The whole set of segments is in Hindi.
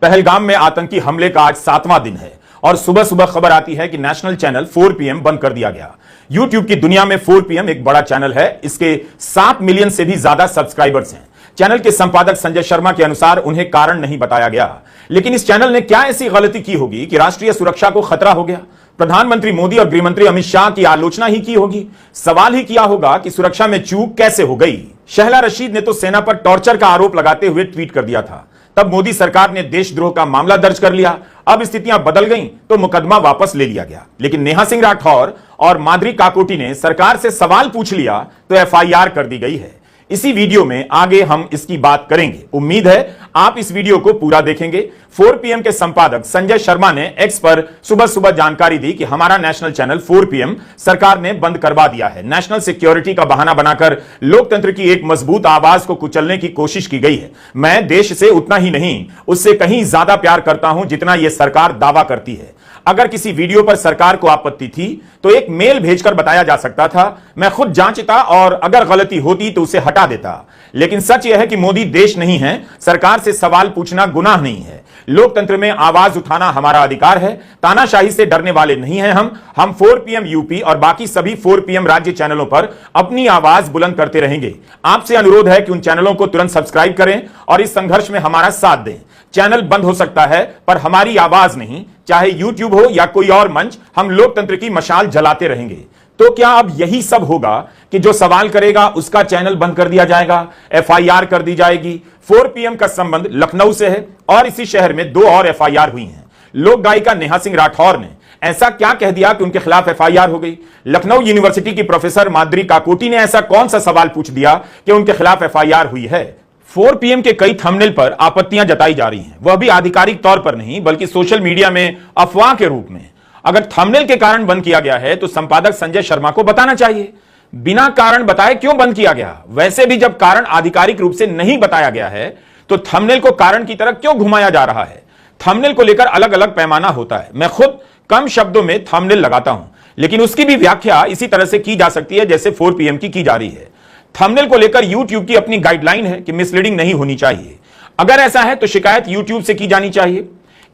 पहलगाम में आतंकी हमले का आज 7वां दिन है और सुबह सुबह खबर आती है कि नेशनल चैनल 4 PM बंद कर दिया गया। यूट्यूब की दुनिया में 4 PM एक बड़ा चैनल है। इसके 7 मिलियन से भी ज्यादा सब्सक्राइबर्स हैं। चैनल के संपादक संजय शर्मा के अनुसार उन्हें कारण नहीं बताया गया, लेकिन इस चैनल ने क्या ऐसी गलती की होगी कि राष्ट्रीय सुरक्षा को खतरा हो गया? प्रधानमंत्री मोदी और गृहमंत्री अमित शाह की आलोचना ही की होगी। सवाल ही किया होगा कि सुरक्षा में चूक कैसे हो गई। शहला रशीद ने तो सेना पर टॉर्चर का आरोप लगाते हुए ट्वीट कर दिया था। तब मोदी सरकार ने देशद्रोह का मामला दर्ज कर लिया। अब स्थितियां बदल गईं तो मुकदमा वापस ले लिया गया। लेकिन नेहा सिंह राठौर और माधुरी काकोटी ने सरकार से सवाल पूछ लिया तो FIR कर दी गई है। इसी वीडियो में आगे हम इसकी बात करेंगे। उम्मीद है आप इस वीडियो को पूरा देखेंगे। 4 PM के संपादक संजय शर्मा ने X पर सुबह सुबह जानकारी दी कि हमारा नेशनल चैनल 4 PM सरकार ने बंद करवा दिया है। नेशनल सिक्योरिटी का बहाना बनाकर लोकतंत्र की एक मजबूत आवाज को कुचलने की कोशिश की गई है। मैं देश से उतना ही नहीं, उससे कहीं ज्यादा प्यार करता हूं जितना यह सरकार दावा करती है। अगर किसी वीडियो पर सरकार को आपत्ति थी तो एक मेल भेजकर बताया जा सकता था। मैं खुद जांचता और अगर गलती होती तो उसे हटा देता। लेकिन सच यह है कि मोदी देश नहीं है, सरकार से सवाल पूछना गुनाह नहीं है। लोकतंत्र में आवाज उठाना हमारा अधिकार है। तानाशाही से डरने वाले नहीं हैं हम 4 PM यूपी और बाकी सभी 4 PM राज्य चैनलों पर अपनी आवाज बुलंद करते रहेंगे। आपसे अनुरोध है कि उन चैनलों को तुरंत सब्सक्राइब करें और इस संघर्ष में हमारा साथ दें। चैनल बंद हो सकता है पर हमारी आवाज नहीं, चाहे यूट्यूब हो या कोई और मंच, हम लोकतंत्र की मशाल जलाते रहेंगे। तो क्या अब यही सब होगा कि जो सवाल करेगा उसका चैनल बंद कर दिया जाएगा, FIR कर दी जाएगी? 4 PM का संबंध लखनऊ से है और इसी शहर में 2 और FIR हुई हैं। लोक गायिका नेहा सिंह राठौर ने ऐसा क्या कह दिया कि उनके खिलाफ FIR हो गई? लखनऊ यूनिवर्सिटी की प्रोफेसर माधुरी काकोटी ने ऐसा कौन सा सवाल पूछ दिया कि उनके खिलाफ FIR हुई है? 4 PM के कई थंबनेल पर आपत्तियां जताई जा रही हैं, वह भी आधिकारिक तौर पर नहीं बल्कि सोशल मीडिया में अफवाह के रूप में। अगर थंबनेल के कारण बंद किया गया है तो संपादक संजय शर्मा को बताना चाहिए। बिना कारण बताए क्यों बंद किया गया? वैसे भी जब कारण आधिकारिक रूप से नहीं बताया गया है तो थंबनेल को कारण की तरह क्यों घुमाया जा रहा है? थंबनेल को लेकर अलग अलग पैमाना होता है। मैं खुद कम शब्दों में थंबनेल लगाता हूं, लेकिन उसकी भी व्याख्या इसी तरह से की जा सकती है जैसे 4 PM की जा रही है। थंबनेल को लेकर YouTube की अपनी गाइडलाइन है कि मिसलीडिंग नहीं होनी चाहिए। अगर ऐसा है तो शिकायत YouTube से की जानी चाहिए।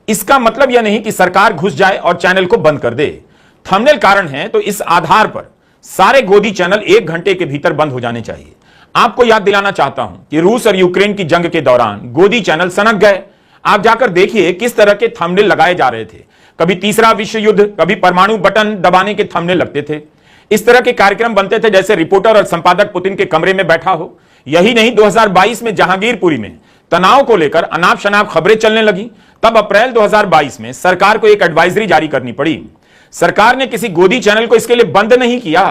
इसका मतलब यह नहीं कि सरकार घुस जाए और चैनल को बंद कर दे। थंबनेल कारण है तो इस आधार पर सारे गोदी चैनल 1 घंटे के भीतर बंद हो जाने चाहिए। आपको याद दिलाना चाहता हूं कि रूस और यूक्रेन की जंग के दौरान गोदी चैनल सनक गए। आप जाकर देखिए किस तरह के थंबनेल लगाए जा रहे थे। कभी तीसरा विश्व युद्ध, कभी परमाणु बटन दबाने के थंबनेल लगते थे। इस तरह के कार्यक्रम बनते थे जैसे रिपोर्टर और संपादक पुतिन के कमरे में बैठा हो। यही नहीं, 2022 में जहांगीरपुरी में तनाव को लेकर अनाप शनाप खबरें चलने लगी। तब अप्रैल 2022 में सरकार को एक एडवाइजरी जारी करनी पड़ी। सरकार ने किसी गोदी चैनल को इसके लिए बंद नहीं किया।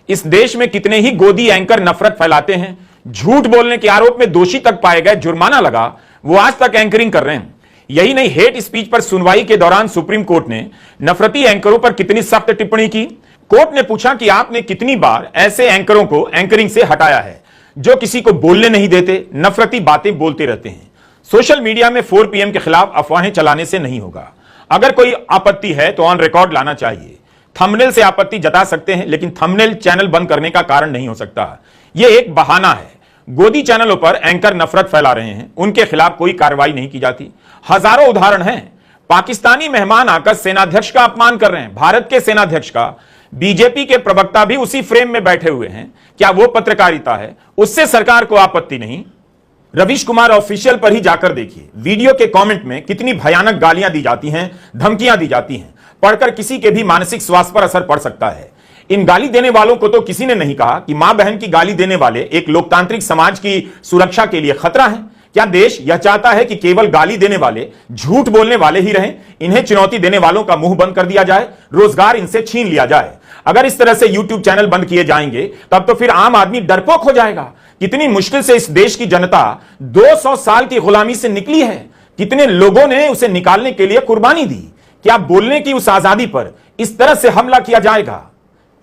इस देश में कितने ही गोदी एंकर नफरत फैलाते हैं, झूठ बोलने के आरोप में दोषी तक पाए गए, जुर्माना लगा, वो आज तक एंकरिंग कर रहे हैं। यही नहीं, हेट स्पीच पर सुनवाई के दौरान सुप्रीम कोर्ट ने नफरती एंकरों पर कितनी सख्त टिप्पणी की। कोर्ट ने पूछा कि आपने कितनी बार ऐसे एंकरों को एंकरिंग से हटाया है जो किसी को बोलने नहीं देते, नफरती बातें बोलते रहते हैं। सोशल मीडिया में 4 PM के खिलाफ अफवाहें चलाने से नहीं होगा। अगर कोई आपत्ति है तो ऑन रिकॉर्ड लाना चाहिए। थंबनेल से आपत्ति जता सकते हैं, लेकिन थंबनेल चैनल बंद करने का कारण नहीं हो सकता। यह एक बहाना है। गोदी चैनलों पर एंकर नफरत फैला रहे हैं, उनके खिलाफ कोई कार्रवाई नहीं की जाती। हजारों उदाहरण हैं। पाकिस्तानी मेहमान आकर सेनाध्यक्ष का अपमान कर रहे हैं, भारत के सेनाध्यक्ष का। बीजेपी के प्रवक्ता भी उसी फ्रेम में बैठे हुए हैं। क्या वो पत्रकारिता है? उससे सरकार को आपत्ति नहीं। रवीश कुमार ऑफिशियल पर ही जाकर देखिए, वीडियो के कमेंट में कितनी भयानक गालियां दी जाती हैं, धमकियां दी जाती हैं। पढ़कर किसी के भी मानसिक स्वास्थ्य पर असर पड़ सकता है। इन गाली देने वालों को तो किसी ने नहीं कहा कि मां बहन की गाली देने वाले एक लोकतांत्रिक समाज की सुरक्षा के लिए खतरा है। क्या देश यह चाहता है कि केवल गाली देने वाले, झूठ बोलने वाले ही रहें? इन्हें चुनौती देने वालों का मुंह बंद कर दिया जाए, रोजगार इनसे छीन लिया जाए। अगर इस तरह से YouTube चैनल बंद किए जाएंगे तब तो फिर आम आदमी डरपोक हो जाएगा। कितनी मुश्किल से इस देश की जनता 200 साल की गुलामी से निकली है। कितने लोगों ने उसे निकालने के लिए कुर्बानी दी। क्या बोलने की उस आजादी पर इस तरह से हमला किया जाएगा?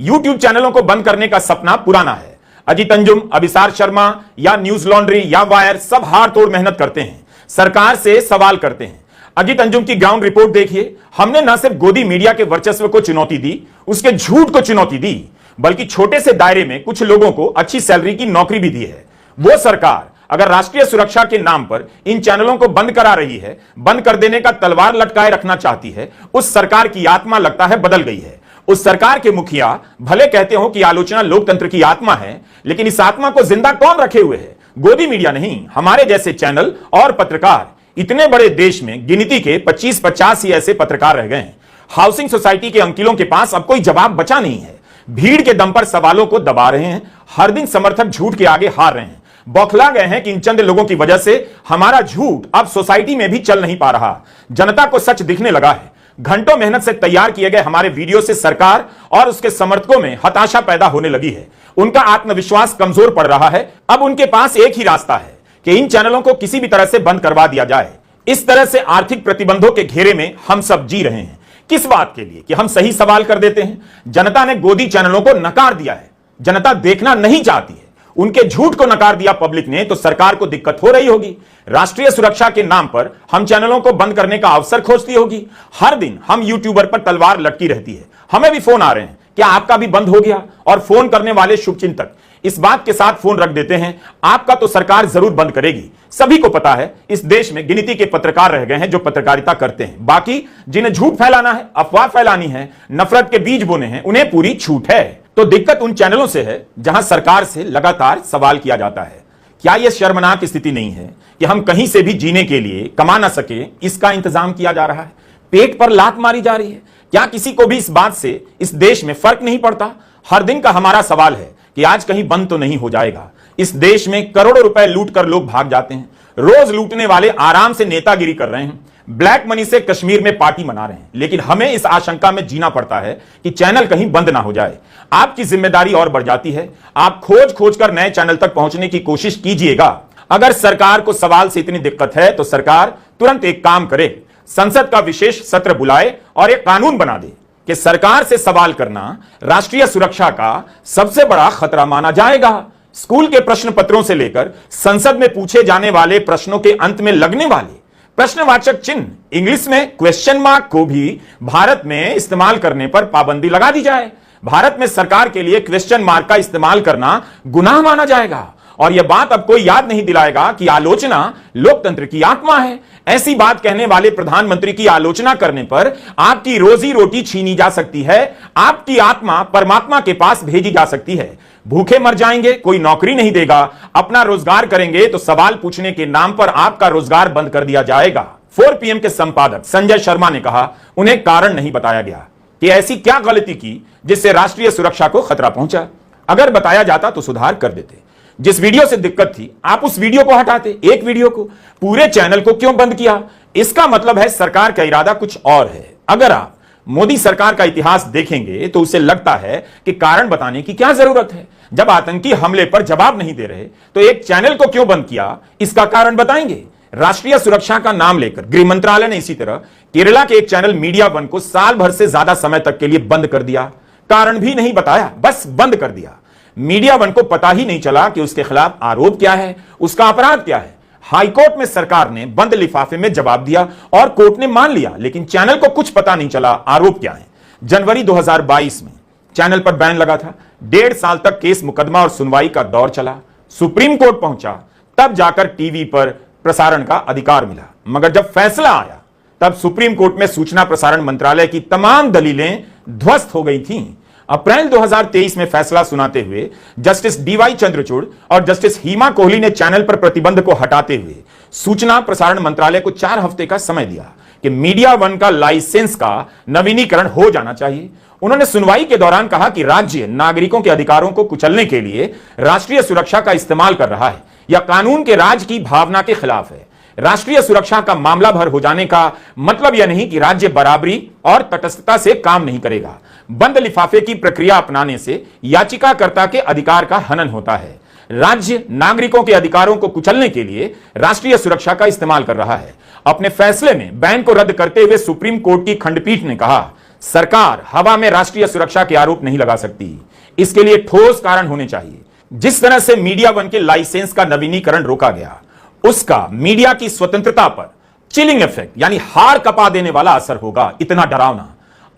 YouTube चैनलों को बंद करने का सपना पुराना है। अजीत अंजुम, अभिसार शर्मा या न्यूज लॉन्ड्री या वायर सब हार तोड़ मेहनत करते हैं, सरकार से सवाल करते हैं। अजीत अंजुम की ग्राउंड रिपोर्ट देखिए। हमने न सिर्फ गोदी मीडिया के वर्चस्व को चुनौती दी, उसके झूठ को चुनौती दी, बल्कि छोटे से दायरे में कुछ लोगों को अच्छी सैलरी की नौकरी भी दी है। वो सरकार अगर राष्ट्रीय सुरक्षा के नाम पर इन चैनलों को बंद करा रही है, बंद कर देने का तलवार लटकाए रखना चाहती है, उस सरकार की आत्मा लगता है बदल गई है। उस सरकार के मुखिया भले कहते हो कि आलोचना लोकतंत्र की आत्मा है, लेकिन इस आत्मा को जिंदा कौन रखे हुए है? गोदी मीडिया नहीं, हमारे जैसे चैनल और पत्रकार। इतने बड़े देश में गिनती के 25-50 ही ऐसे पत्रकार रह गए हैं। हाउसिंग सोसाइटी के अंकिलों के पास अब कोई जवाब बचा नहीं है। भीड़ के दम पर सवालों को दबा रहे हैं। हर दिन समर्थक झूठ के आगे हार रहे हैं। बौखला गए हैं कि इन चंद लोगों की वजह से हमारा झूठ अब सोसाइटी में भी चल नहीं पा रहा। जनता को सच दिखने लगा है। घंटों मेहनत से तैयार किए गए हमारे वीडियो से सरकार और उसके समर्थकों में हताशा पैदा होने लगी है। उनका आत्मविश्वास कमजोर पड़ रहा है। अब उनके पास एक ही रास्ता है कि इन चैनलों को किसी भी तरह से बंद करवा दिया जाए। इस तरह से आर्थिक प्रतिबंधों के घेरे में हम सब जी रहे हैं। किस बात के लिए? कि हम सही सवाल कर देते हैं। जनता ने गोदी चैनलों को नकार दिया है। जनता देखना नहीं चाहती है। उनके झूठ को नकार दिया पब्लिक ने, तो सरकार को दिक्कत हो रही होगी। राष्ट्रीय सुरक्षा के नाम पर हम चैनलों को बंद करने का अवसर खोजती होगी। हर दिन हम यूट्यूबर पर तलवार लटकी रहती है। हमें भी फोन आ रहे हैं, क्या आपका भी बंद हो गया? और फोन करने वाले शुभचिंतक इस बात के साथ फोन रख देते हैं, आपका तो सरकार जरूर बंद करेगी। सभी को पता है इस देश में गिनती के पत्रकार रह गए हैं जो पत्रकारिता करते हैं। बाकी जिन्हें झूठ फैलाना है, अफवाह फैलानी है, नफरत के बीज बोने हैं, उन्हें पूरी छूट है। तो दिक्कत उन चैनलों से है जहां सरकार से लगातार सवाल किया जाता है। क्या यह शर्मनाक स्थिति नहीं है कि हम कहीं से भी जीने के लिए कमा ना सके, इसका इंतजाम किया जा रहा है? पेट पर लात मारी जा रही है। क्या किसी को भी इस बात से इस देश में फर्क नहीं पड़ता? हर दिन का हमारा सवाल है कि आज कहीं बंद तो नहीं हो जाएगा। इस देश में करोड़ों रुपए लूट कर लोग भाग जाते हैं। रोज लूटने वाले आराम से नेतागिरी कर रहे हैं। ब्लैक मनी से कश्मीर में पार्टी मना रहे हैं। लेकिन हमें इस आशंका में जीना पड़ता है कि चैनल कहीं बंद ना हो जाए। आपकी जिम्मेदारी और बढ़ जाती है। आप खोज खोज कर नए चैनल तक पहुंचने की कोशिश कीजिएगा। अगर सरकार को सवाल से इतनी दिक्कत है तो सरकार तुरंत एक काम करे, संसद का विशेष सत्र बुलाए और एक कानून बना दे कि सरकार से सवाल करना राष्ट्रीय सुरक्षा का सबसे बड़ा खतरा माना जाएगा। स्कूल के प्रश्न पत्रों से लेकर संसद में पूछे जाने वाले प्रश्नों के अंत में लगने वाले प्रश्नवाचक चिन्ह, इंग्लिश में क्वेश्चन मार्क, को भी भारत में इस्तेमाल करने पर पाबंदी लगा दी जाए। भारत में सरकार के लिए क्वेश्चन मार्क का इस्तेमाल करना गुनाह माना जाएगा। और यह बात अब कोई याद नहीं दिलाएगा कि आलोचना लोकतंत्र की आत्मा है। ऐसी बात कहने वाले प्रधानमंत्री की आलोचना करने पर आपकी रोजी रोटी छीनी जा सकती है। आपकी आत्मा परमात्मा के पास भेजी जा सकती है। भूखे मर जाएंगे, कोई नौकरी नहीं देगा। अपना रोजगार करेंगे तो सवाल पूछने के नाम पर आपका रोजगार बंद कर दिया जाएगा। 4 PM के संपादक संजय शर्मा ने कहा, उन्हें कारण नहीं बताया गया कि ऐसी क्या गलती की जिससे राष्ट्रीय सुरक्षा को खतरा पहुंचा। अगर बताया जाता तो सुधार कर देते। जिस वीडियो से दिक्कत थी आप उस वीडियो को हटाते। एक वीडियो को, पूरे चैनल को क्यों बंद किया? इसका मतलब है सरकार का इरादा कुछ और है। अगर आप मोदी सरकार का इतिहास देखेंगे तो उसे लगता है कि कारण बताने की क्या जरूरत है। जब आतंकी हमले पर जवाब नहीं दे रहे तो एक चैनल को क्यों बंद किया, इसका कारण बताएंगे। राष्ट्रीय सुरक्षा का नाम लेकर गृह मंत्रालय ने इसी तरह केरला के एक चैनल मीडिया वन को साल भर से ज्यादा समय तक के लिए बंद कर दिया। कारण भी नहीं बताया, बस बंद कर दिया। मीडिया वन को पता ही नहीं चला कि उसके खिलाफ आरोप क्या है, उसका अपराध क्या है। हाईकोर्ट में सरकार ने बंद लिफाफे में जवाब दिया और कोर्ट ने मान लिया, लेकिन चैनल को कुछ पता नहीं चला आरोप क्या है। जनवरी 2022 में चैनल पर बैन लगा था। 1.5 साल तक केस मुकदमा और सुनवाई का दौर चला। सुप्रीम कोर्ट पहुंचा, तब जाकर टीवी पर प्रसारण का अधिकार मिला। मगर जब फैसला आया तब सुप्रीम कोर्ट में सूचना प्रसारण मंत्रालय की तमाम दलीलें ध्वस्त हो गई थीं। अप्रैल 2023 में फैसला सुनाते हुए जस्टिस DY चंद्रचूड़ और जस्टिस हिमा कोहली ने चैनल पर प्रतिबंध को हटाते हुए सूचना प्रसारण मंत्रालय को 4 हफ्ते का समय दिया कि मीडिया वन का लाइसेंस का नवीनीकरण हो जाना चाहिए। उन्होंने सुनवाई के दौरान कहा कि राज्य नागरिकों के अधिकारों को कुचलने के लिए राष्ट्रीय सुरक्षा का इस्तेमाल कर रहा है या कानून के राज की भावना के खिलाफ है। राष्ट्रीय सुरक्षा का मामला भर हो जाने का मतलब यह नहीं कि राज्य बराबरी और तटस्थता से काम नहीं करेगा। बंद लिफाफे की प्रक्रिया अपनाने से याचिकाकर्ता के अधिकार का हनन होता है। राज्य नागरिकों के अधिकारों को कुचलने के लिए राष्ट्रीय सुरक्षा का इस्तेमाल कर रहा है। अपने फैसले में बैन को रद्द करते हुए सुप्रीम कोर्ट की खंडपीठ ने कहा, सरकार हवा में राष्ट्रीय सुरक्षा के आरोप नहीं लगा सकती। इसके लिए ठोस कारण होने चाहिए। जिस तरह से मीडिया वन के लाइसेंस का नवीनीकरण रोका गया, उसका मीडिया की स्वतंत्रता पर चिलिंग इफेक्ट यानी हार कपा देने वाला असर होगा। इतना डरावना।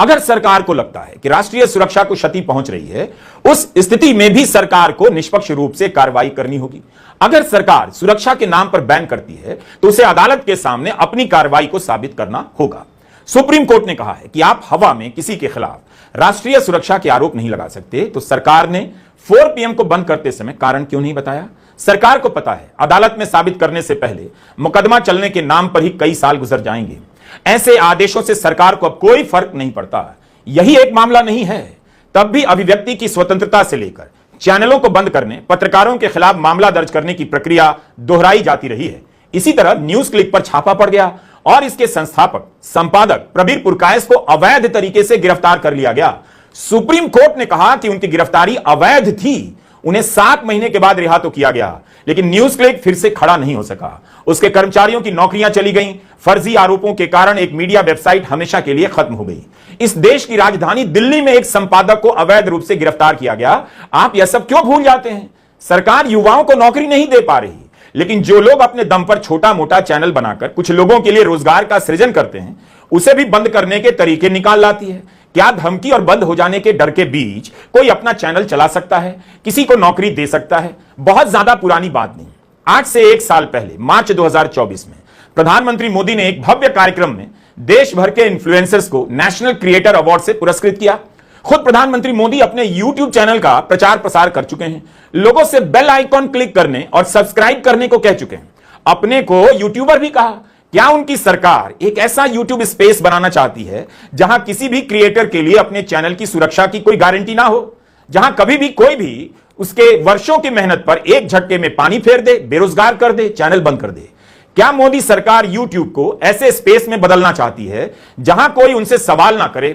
अगर सरकार को लगता है कि राष्ट्रीय सुरक्षा को क्षति पहुंच रही है, उस स्थिति में भी सरकार को निष्पक्ष रूप से कार्रवाई करनी होगी। अगर सरकार सुरक्षा के नाम पर बैन करती है तो उसे अदालत के सामने अपनी कार्रवाई को साबित करना होगा। सुप्रीम कोर्ट ने कहा है कि आप हवा में किसी के खिलाफ राष्ट्रीय सुरक्षा के आरोप नहीं लगा सकते, तो सरकार ने 4 PM को बंद करते समय कारण क्यों नहीं बताया? सरकार को पता है अदालत में साबित करने से पहले मुकदमा चलने के नाम पर ही कई साल गुजर जाएंगे। ऐसे आदेशों से सरकार को अब कोई फर्क नहीं पड़ता। यही एक मामला नहीं है, तब भी अभिव्यक्ति की स्वतंत्रता से लेकर चैनलों को बंद करने, पत्रकारों के खिलाफ मामला दर्ज करने की प्रक्रिया दोहराई जाती रही है। इसी तरह न्यूज क्लिक पर छापा पड़ गया और इसके संस्थापक संपादक प्रबीर पुरकायस्थ को अवैध तरीके से गिरफ्तार कर लिया गया। सुप्रीम कोर्ट ने कहा कि उनकी गिरफ्तारी अवैध थी, उन्हें 7 महीने के बाद रिहा तो किया गया, लेकिन न्यूज क्लिक फिर से खड़ा नहीं हो सका। उसके कर्मचारियों की नौकरियां चली गईं। फर्जी आरोपों के कारण एक मीडिया वेबसाइट हमेशा के लिए खत्म हो गई। इस देश की राजधानी दिल्ली में एक संपादक को अवैध रूप से गिरफ्तार किया गया। आप यह सब क्यों भूल जाते हैं? सरकार युवाओं को नौकरी नहीं दे पा रही, लेकिन जो लोग अपने दम पर छोटा मोटा चैनल बनाकर कुछ लोगों के लिए रोजगार का सृजन करते हैं, उसे भी बंद करने के तरीके निकाल लाती है। क्या धमकी और बंद हो जाने के डर के बीच कोई अपना चैनल चला सकता है, किसी को नौकरी दे सकता है? बहुत ज्यादा पुरानी बात नहीं, आज से 1 साल पहले मार्च 2024 में प्रधानमंत्री मोदी ने एक भव्य कार्यक्रम में देश भर के इन्फ्लुएंसर्स को नेशनल क्रिएटर अवार्ड से पुरस्कृत किया। खुद प्रधानमंत्री मोदी अपने YouTube चैनल का प्रचार प्रसार कर चुके हैं, लोगों से बेल आइकॉन क्लिक करने और सब्सक्राइब करने को कह चुके हैं, अपने को यूट्यूबर भी कहा। क्या उनकी सरकार एक ऐसा YouTube स्पेस बनाना चाहती है जहां किसी भी क्रिएटर के लिए अपने चैनल की सुरक्षा की कोई गारंटी ना हो, जहां कभी भी कोई भी उसके वर्षों की मेहनत पर एक झटके में पानी फेर दे, बेरोजगार कर दे, चैनल बंद कर दे? क्या मोदी सरकार YouTube को ऐसे स्पेस में बदलना चाहती है जहां कोई उनसे सवाल ना करे?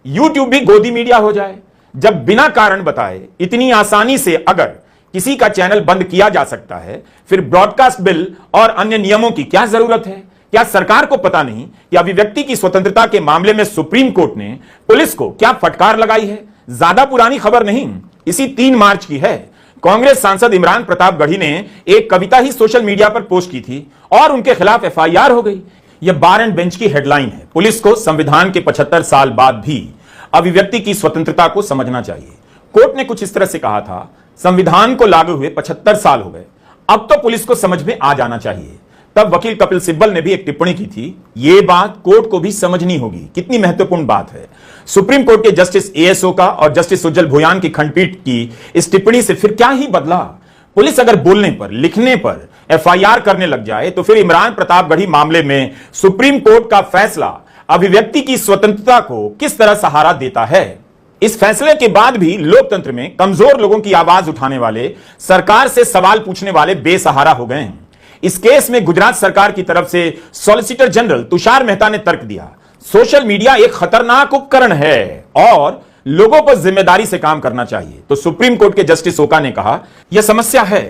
YouTube भी गोदी मीडिया हो जाए, जब बिना कारण बताए इतनी आसानी से अगर किसी का चैनल बंद किया जा सकता है, फिर ब्रॉडकास्ट बिल और अन्य नियमों की क्या जरूरत है? क्या सरकार को पता नहीं कि अभिव्यक्ति की स्वतंत्रता के मामले में सुप्रीम कोर्ट ने पुलिस को क्या फटकार लगाई है? ज्यादा पुरानी खबर नहीं, इसी 3 मार्च की है। कांग्रेस सांसद इमरान प्रतापगढ़ी ने एक कविता ही सोशल मीडिया पर पोस्ट की थी और उनके खिलाफ FIR हो गई। यह बार एंड बेंच की हेडलाइन है। पुलिस को संविधान के 75 साल बाद भी अभिव्यक्ति की स्वतंत्रता को समझना चाहिए। कोर्ट ने कुछ इस तरह से कहा था, संविधान को लागू हुए 75 साल हो गए, अब तो पुलिस को समझ में आ जाना चाहिए। तब वकील कपिल सिब्बल ने भी एक टिप्पणी की थी, यह बात कोर्ट को भी समझनी होगी। कितनी महत्वपूर्ण बात है। सुप्रीम कोर्ट के जस्टिस ASO का और जस्टिस सुजल भुयान की खंडपीठ की इस टिप्पणी से फिर क्या ही बदला? पुलिस अगर बोलने पर, लिखने पर FIR करने लग जाए तो फिर इमरान प्रतापगढ़ी मामले में सुप्रीम कोर्ट का फैसला अभिव्यक्ति की स्वतंत्रता को किस तरह सहारा देता है? इस फैसले के बाद भी लोकतंत्र में कमजोर लोगों की आवाज उठाने वाले, सरकार से सवाल पूछने वाले बेसहारा हो गए हैं। इस केस में गुजरात सरकार की तरफ से सॉलिसिटर जनरल तुषार मेहता ने तर्क दिया, सोशल मीडिया एक खतरनाक उपकरण है और लोगों पर जिम्मेदारी से काम करना चाहिए। तो सुप्रीम कोर्ट के जस्टिस ओका ने कहा, यह समस्या है,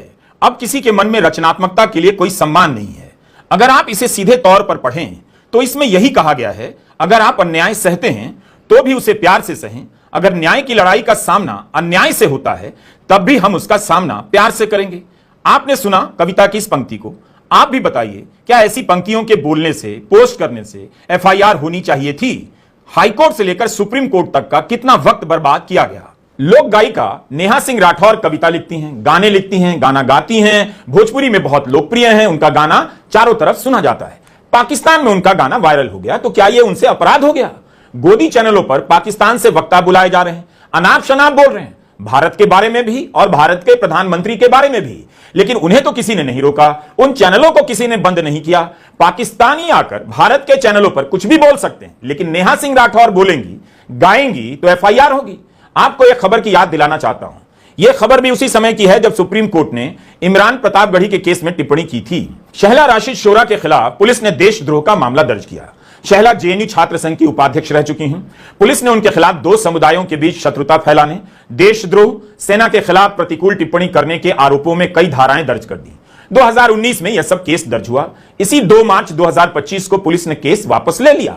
अब किसी के मन में रचनात्मकता के लिए कोई सम्मान नहीं है। अगर आप इसे सीधे तौर पर पढ़ें तो इसमें यही कहा गया है, अगर आप अन्याय सहते हैं तो भी उसे प्यार से सहें। अगर न्याय की लड़ाई का सामना अन्याय से होता है तब भी हम उसका सामना प्यार से करेंगे। आपने सुना कविता की इस पंक्ति को, आप भी बताइए, क्या ऐसी पंक्तियों के बोलने से, पोस्ट करने से FIR होनी चाहिए थी? हाईकोर्ट से लेकर सुप्रीम कोर्ट तक का कितना वक्त बर्बाद किया गया। लोक गायिका नेहा सिंह राठौर कविता लिखती हैं, गाने लिखती हैं, गाना गाती हैं, भोजपुरी में बहुत लोकप्रिय हैं, उनका गाना चारों तरफ सुना जाता है। पाकिस्तान में उनका गाना वायरल हो गया, तो क्या यह उनसे अपराध हो गया? गोदी चैनलों पर पाकिस्तान से वक्ता बुलाए जा रहे हैं, अनाप शनाप बोल रहे हैं, भारत के बारे में भी और भारत के प्रधानमंत्री के बारे में भी, लेकिन उन्हें तो किसी ने नहीं रोका, उन चैनलों को किसी ने बंद नहीं किया। पाकिस्तानी आकर भारत के चैनलों पर कुछ भी बोल सकते हैं, लेकिन नेहा सिंह राठौर बोलेंगी, गाएंगी तो FIR होगी। आपको यह खबर की याद दिलाना चाहता हूं, यह खबर भी उसी समय की है जब सुप्रीम कोर्ट ने इमरान प्रतापगढ़ी के केस में टिप्पणी की थी। शहला राशिद शोरा के खिलाफ पुलिस ने देशद्रोह का मामला दर्ज किया। शहला JNU छात्र संघ की उपाध्यक्ष रह चुकी हैं। पुलिस ने उनके खिलाफ 2 समुदायों के बीच शत्रुता फैलाने, देशद्रोह, सेना के खिलाफ प्रतिकूल टिप्पणी करने के आरोपों में कई धाराएं दर्ज कर दी। 2019 में यह सब केस दर्ज हुआ। इसी 2 मार्च 2025 को पुलिस ने केस वापस ले लिया।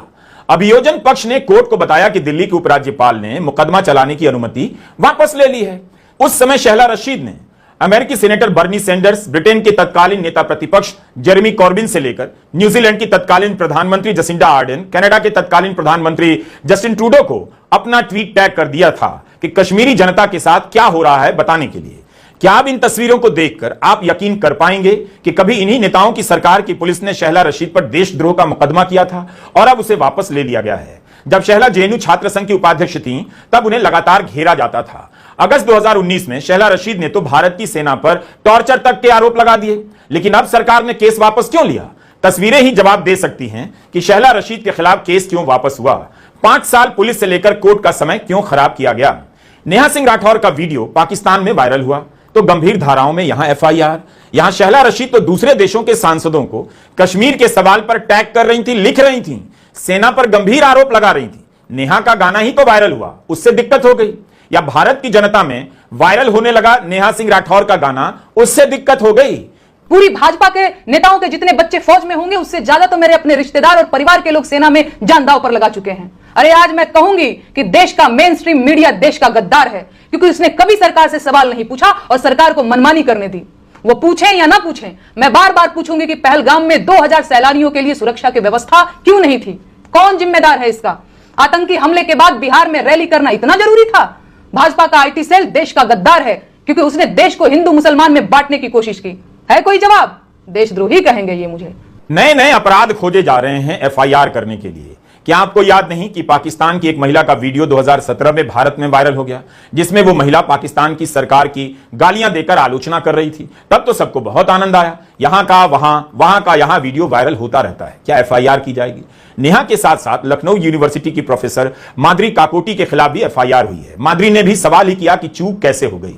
अभियोजन पक्ष ने कोर्ट को बताया कि दिल्ली के उपराज्यपाल ने मुकदमा चलाने की अनुमति वापस ले ली है। उस समय शहला रशीद ने अमेरिकी सेनेटर बर्नी सैंडर्स, ब्रिटेन के तत्कालीन नेता प्रतिपक्ष जेरेमी कॉर्बिन से लेकर न्यूजीलैंड की तत्कालीन प्रधानमंत्री जसिंडा आर्डन, कनाडा के तत्कालीन प्रधानमंत्री जस्टिन ट्रूडो को अपना ट्वीट टैग कर दिया था कि कश्मीरी जनता के साथ क्या हो रहा है बताने के लिए। क्या अब इन तस्वीरों को देखकर आप यकीन कर पाएंगे कि कभी इन्हीं नेताओं की सरकार की पुलिस ने शहला रशीद पर देशद्रोह का मुकदमा किया था और अब उसे वापस ले लिया गया है। जब शहला जेएनयू छात्र संघ की उपाध्यक्ष थीं, तब उन्हें लगातार घेरा जाता था। अगस्त 2019 में शहला रशीद ने तो भारत की सेना पर टॉर्चर तक के आरोप लगा दिए, लेकिन अब सरकार ने केस वापस क्यों लिया? तस्वीरें ही जवाब दे सकती हैं कि शहला रशीद के खिलाफ केस क्यों वापस हुआ, 5 साल पुलिस से लेकर कोर्ट का समय क्यों खराब किया गया। नेहा सिंह राठौर का वीडियो पाकिस्तान में वायरल हुआ तो गंभीर धाराओं में यहां एफआईआर। यहां शहला रशीद तो दूसरे देशों के सांसदों को कश्मीर के सवाल पर टैग कर रही थी, लिख रही थी, सेना पर गंभीर आरोप लगा रही थी। नेहा का गाना ही तो वायरल हुआ, उससे दिक्कत हो गई, या भारत की जनता में वायरल होने लगा नेहा सिंह राठौर का गाना, उससे दिक्कत हो गई। पूरी भाजपा के नेताओं के जितने बच्चे फौज में होंगे उससे ज्यादा तो मेरे अपने रिश्तेदार और परिवार के लोग सेना में जान दांव पर लगा चुके हैं। अरे आज मैं कहूंगी कि देश का मेन स्ट्रीम मीडिया देश का गद्दार है, क्योंकि उसने कभी सरकार से सवाल नहीं पूछा और सरकार को मनमानी करने दी। वो पूछें या ना पूछें, मैं बार बार पूछूंगी कि पहलगाम में 2000 सैलानियों के लिए सुरक्षा की व्यवस्था क्यों नहीं थी? कौन जिम्मेदार है इसका? आतंकी हमले के बाद बिहार में रैली करना इतना जरूरी था? भाजपा का आईटी सेल देश का गद्दार है, क्योंकि उसने देश को हिंदू मुसलमान में बांटने की कोशिश की। है कोई जवाब? देशद्रोही कहेंगे ये मुझे। नए नए अपराध खोजे जा रहे हैं एफआईआर करने के लिए। क्या आपको याद नहीं कि पाकिस्तान की एक महिला का वीडियो 2017 में भारत में वायरल हो गया, जिसमें वो महिला पाकिस्तान की सरकार की गालियां देकर आलोचना कर रही थी? तब तो सबको बहुत आनंद आया, यहां का वहां का यहां वीडियो वायरल होता रहता है। क्या एफआईआर की जाएगी? नेहा के साथ साथ लखनऊ यूनिवर्सिटी की प्रोफेसर माद्री काकोटी के खिलाफ भी एफआईआर हुई है। माद्री ने भी सवाल ही किया कि चूक कैसे हो गई।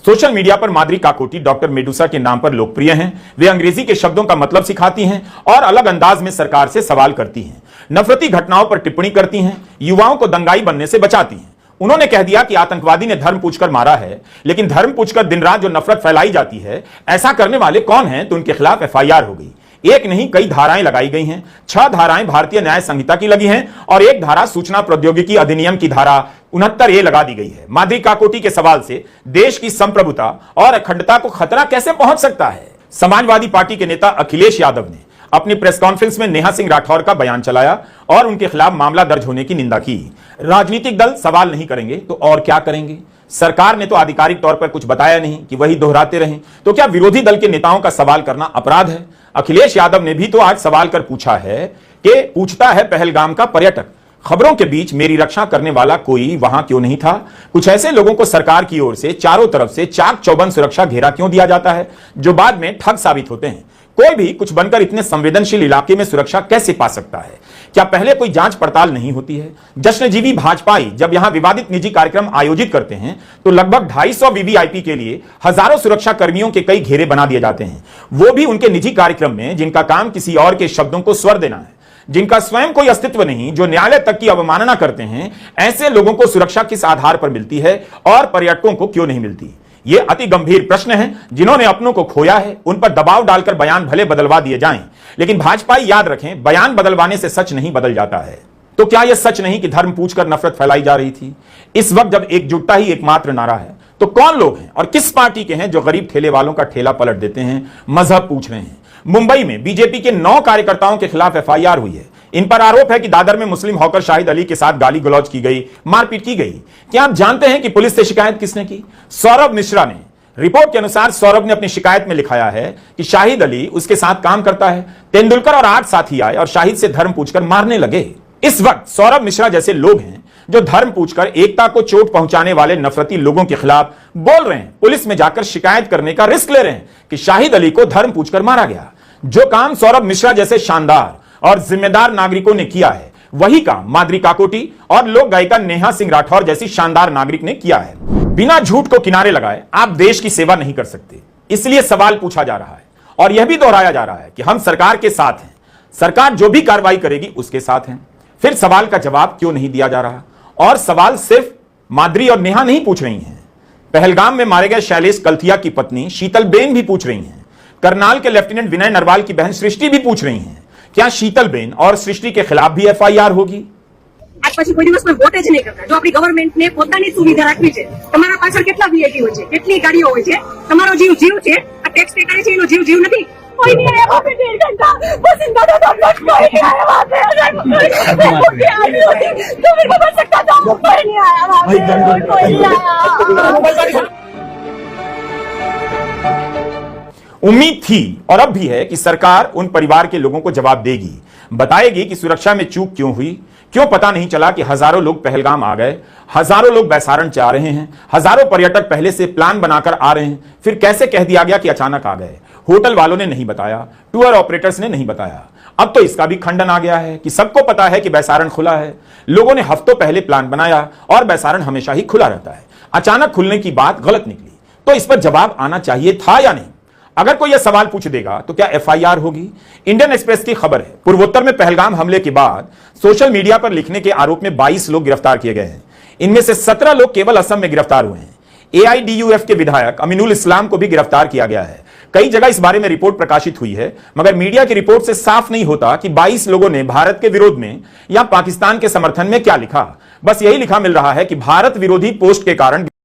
सोशल मीडिया पर माद्री काकोटी डॉक्टर मेडुसा के नाम पर लोकप्रिय हैं। वे अंग्रेजी के शब्दों का मतलब सिखाती हैं और अलग अंदाज में सरकार से सवाल करती हैं, नफरती घटनाओं पर टिप्पणी करती हैं, युवाओं को दंगाई बनने से बचाती हैं। उन्होंने कह दिया कि आतंकवादी ने धर्म पूछकर मारा है, लेकिन धर्म पूछकर दिन रात जो नफरत फैलाई जाती है, ऐसा करने वाले कौन हैं? तो उनके खिलाफ एफआईआर हो गई। एक नहीं कई धाराएं लगाई गई हैं। 6 धाराएं भारतीय न्याय संहिता की लगी हैं और एक धारा सूचना प्रौद्योगिकी अधिनियम की धारा 69A लगा दी गई है। माद्री काकोटी के सवाल से देश की संप्रभुता और अखंडता को खतरा कैसे पहुंच सकता है? समाजवादी पार्टी के नेता अखिलेश यादव ने अपनी प्रेस कॉन्फ्रेंस में नेहा सिंह राठौर का बयान चलाया और उनके खिलाफ मामला दर्ज होने की निंदा की। राजनीतिक दल सवाल नहीं करेंगे तो और क्या करेंगे? सरकार ने तो आधिकारिक तौर पर कुछ बताया नहीं कि वही दोहराते रहें, तो क्या विरोधी दल के नेताओं का सवाल करना अपराध है? अखिलेश यादव ने भी तो आज सवाल कर पूछा है कि पूछता है पहलगाम का पर्यटक, खबरों के बीच मेरी रक्षा करने वाला कोई वहां क्यों नहीं था? कुछ ऐसे लोगों को सरकार की ओर से चारों तरफ से चाक चौबंद सुरक्षा घेरा क्यों दिया जाता है, जो बाद में ठग साबित होते हैं? कोई भी कुछ बनकर इतने संवेदनशील इलाके में सुरक्षा कैसे पा सकता है? क्या पहले कोई जांच पड़ताल नहीं होती है? जश्नजीवी भाजपाई जब यहां विवादित निजी कार्यक्रम आयोजित करते हैं तो लगभग 250 वीवीआईपी के लिए हजारों सुरक्षा कर्मियों के कई घेरे बना दिए जाते हैं, वो भी उनके निजी कार्यक्रम में, जिनका काम किसी और के शब्दों को स्वर देना है, जिनका स्वयं कोई अस्तित्व नहीं, जो न्यायालय तक की अवमानना करते हैं। ऐसे लोगों को सुरक्षा किस आधार पर मिलती है और पर्यटकों को क्यों नहीं मिलती? ये अति गंभीर प्रश्न है। जिन्होंने अपनों को खोया है उन पर दबाव डालकर बयान भले बदलवा दिए जाएं, लेकिन भाजपाई याद रखें, बयान बदलवाने से सच नहीं बदल जाता है। तो क्या यह सच नहीं कि धर्म पूछकर नफरत फैलाई जा रही थी? इस वक्त जब एकजुटता ही एकमात्र नारा है, तो कौन लोग हैं और किस पार्टी के हैं जो गरीब ठेले वालों का ठेला पलट देते हैं, मजहब पूछ रहे हैं? मुंबई में बीजेपी के 9 कार्यकर्ताओं के खिलाफ एफआईआर हुई है। इन पर आरोप है कि दादर में मुस्लिम हॉकर शाहिद अली के साथ गाली गलौज की गई, मारपीट की गई। क्या आप जानते हैं कि पुलिस से शिकायत किसने की? सौरभ मिश्रा ने। रिपोर्ट के अनुसार सौरभ ने अपनी शिकायत में लिखाया है कि शाहिद अली उसके साथ काम करता है। तेंदुलकर और 8 साथी आए और शाहिद से धर्म पूछकर मारने लगे। इस वक्त सौरभ मिश्रा जैसे लोग हैं जो धर्म पूछकर एकता को चोट पहुंचाने वाले नफरती लोगों के खिलाफ बोल रहे हैं, पुलिस में जाकर शिकायत करने का रिस्क ले रहे हैं कि शाहिद अली को धर्म पूछकर मारा गया। जो काम सौरभ मिश्रा जैसे शानदार और जिम्मेदार नागरिकों ने किया है, वही काम माद्री काकोटी और लोक गायिका नेहा सिंह राठौर जैसी शानदार नागरिक ने किया है। बिना झूठ को किनारे लगाए आप देश की सेवा नहीं कर सकते, इसलिए सवाल पूछा जा रहा है और यह भी दोहराया जा रहा है कि हम सरकार के साथ हैं, सरकार जो भी कार्रवाई करेगी उसके साथ हैं। फिर सवाल का जवाब क्यों नहीं दिया जा रहा? और सवाल सिर्फ माद्री और नेहा नहीं पूछ रही हैं, पहलगाम में मारे गए शैलेश कल्थिया की पत्नी शीतलबेन भी पूछ रही हैं, करनाल के लेफ्टिनेंट विनय नरवाल की बहन सृष्टि भी पूछ रही हैं। क्या शीतलबेन और सृष्टि के खिलाफ भी एफआईआर होगी? આજ પછી કોઈ દિવસ કોઈ વોટ જ નહીં કરતા. જો આપણી ગવર્મેન્ટને પોતાની સુવિધા રાખવી છે, તમારા પાછળ કેટલા વીઆઈપી હોય છે, કેટલી ગાડીઓ હોય છે, તમારો જીવ છે, આ ટેક્સ પે કરે છે એનો જીવ નથી. कोई नहीं आया वहाँ पे 1.5 घंटा, बस इनका तो कोई नहीं आया वहाँ पे. अगर मैं खुद भी आई होती तो मेरे को बच सकता था. कोई नहीं आया वहाँ पे, कोई नहीं आया. उम्मीद थी और अब भी है कि सरकार उन परिवार के लोगों को जवाब देगी, बताएगी कि सुरक्षा में चूक क्यों हुई, क्यों पता नहीं चला कि हजारों लोग पहलगाम आ गए, हजारों लोग बैसारण जा रहे हैं, हजारों पर्यटक पहले से प्लान बनाकर आ रहे हैं, फिर कैसे कह दिया गया कि अचानक आ गए. होटल वालों ने नहीं बताया, टूर ऑपरेटर्स ने नहीं बताया. अब तो इसका भी खंडन आ गया है कि सबको पता है कि बैसारण खुला है, लोगों ने हफ्तों पहले प्लान बनाया और बैसारण हमेशा ही खुला रहता है. अचानक खुलने की बात गलत निकली, तो इस पर जवाब आना चाहिए था या नहीं. अगर कोई यह सवाल पूछ देगा तो क्या एफआईआर होगी. इंडियन एक्सप्रेस की खबर है, पूर्वोत्तर में पहलगाम हमले के बाद सोशल मीडिया पर लिखने के आरोप में 22 लोग गिरफ्तार किए गए हैं. इनमें से 17 लोग केवल असम में गिरफ्तार हुए हैं. एआईडीयूएफ के विधायक अमीनुल इस्लाम को भी गिरफ्तार किया गया है. कई जगह इस बारे में रिपोर्ट प्रकाशित हुई है, मगर मीडिया की रिपोर्ट से साफ नहीं होता कि 22 लोगों ने भारत के विरोध में या पाकिस्तान के समर्थन में क्या लिखा. बस यही लिखा मिल रहा है कि भारत विरोधी पोस्ट के कारण